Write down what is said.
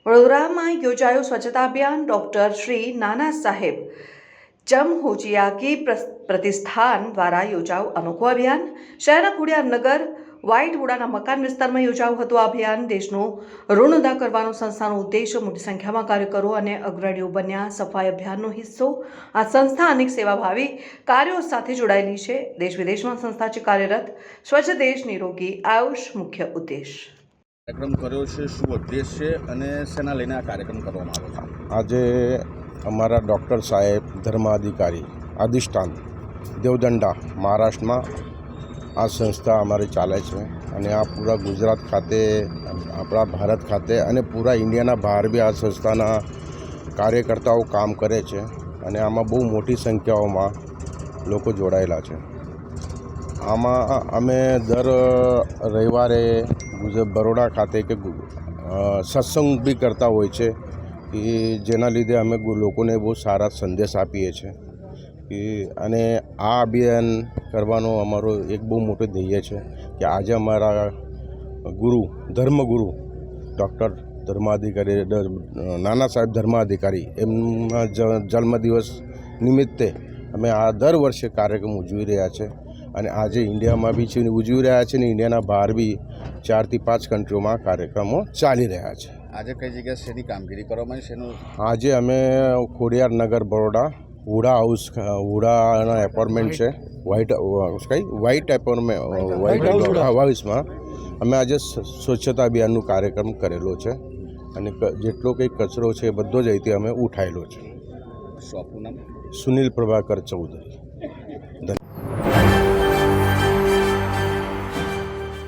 વડોદરામાં યોજાયું સ્વચ્છતા અભિયાન ડૉક્ટર શ્રી નાના સાહેબ જમહોજીયાકી પ્રતિષ્ઠાન દ્વારા યોજાયું અનોખું અભિયાન શહેરના ખોડિયારનગર વ્હાઇટવુડાના મકાન વિસ્તારમાં યોજાયું હતું. આ અભિયાન દેશનું ઋણ અદા કરવાનો સંસ્થાનો ઉદ્દેશ. મોટી સંખ્યામાં કાર્યકરો અને અગ્રણીઓ બન્યા સફાઈ અભિયાનનો હિસ્સો. આ સંસ્થા અનેક સેવાભાવી કાર્યો સાથે જોડાયેલી છે. દેશ વિદેશમાં સંસ્થા છે કાર્યરત. સ્વચ્છ દેશ નિરોગી આયુષ મુખ્ય ઉદ્દેશ. કાર્યક્રમ કર્યો છે, શું ઉદ્દેશ છે અને શેના લઈને આ કાર્યક્રમ કરવામાં આવ્યો છે? આજે અમારા ડૉક્ટર સાહેબ ધર્માધિકારી અધિષ્ઠાન દેવદંડા મહારાષ્ટ્રમાં આ સંસ્થા અમારી ચાલે છે અને આ પૂરા ગુજરાત ખાતે, આપણા ભારત ખાતે અને પૂરા ઇન્ડિયાના બહાર બી આ સંસ્થાના કાર્યકર્તાઓ કામ કરે છે અને આમાં બહુ મોટી સંખ્યાઓમાં લોકો જોડાયેલા છે. આમાં અમે દર રવિવારે બરોડા ખાતે કે સત્સંગ બી કરતા હોય છે કે જેના લીધે અમે લોકોને બહુ સારા સંદેશ આપીએ છીએ કે અને આ અભિયાન કરવાનો અમારો એક બહુ મોટો ધ્યેય છે કે આજે અમારા ગુરુ ધર્મગુરુ ડૉક્ટર ધર્માધિકારી નાના સાહેબ ધર્માધિકારી એમના જન્મદિવસ નિમિત્તે અમે આ દર વર્ષે કાર્યક્રમ ઉજવી રહ્યા છે અને આજે ઇન્ડિયામાં બી છે ઉજવી રહ્યા છે ને ઇન્ડિયાના બહાર બી 4 થી 5 કન્ટ્રીઓમાં કાર્યક્રમો ચાલી રહ્યા છે. આજે કઈ જગ્યાએ શેની કામગીરી કરવામાં શેનું? આજે અમે ખોડિયારનગર બરોડા હુડાના એપાર્ટમેન્ટ છે વ્હાઇટ એપાર્ટમેન્ટ હાઉસમાં અમે આજે સ્વચ્છતા અભિયાનનું કાર્યક્રમ કરેલો છે અને જેટલો કંઈ કચરો છે બધો જ અહીંથી અમે ઉઠાયેલો છે. શોપનું નામ? સુનિલ પ્રભાકર ચૌધરી.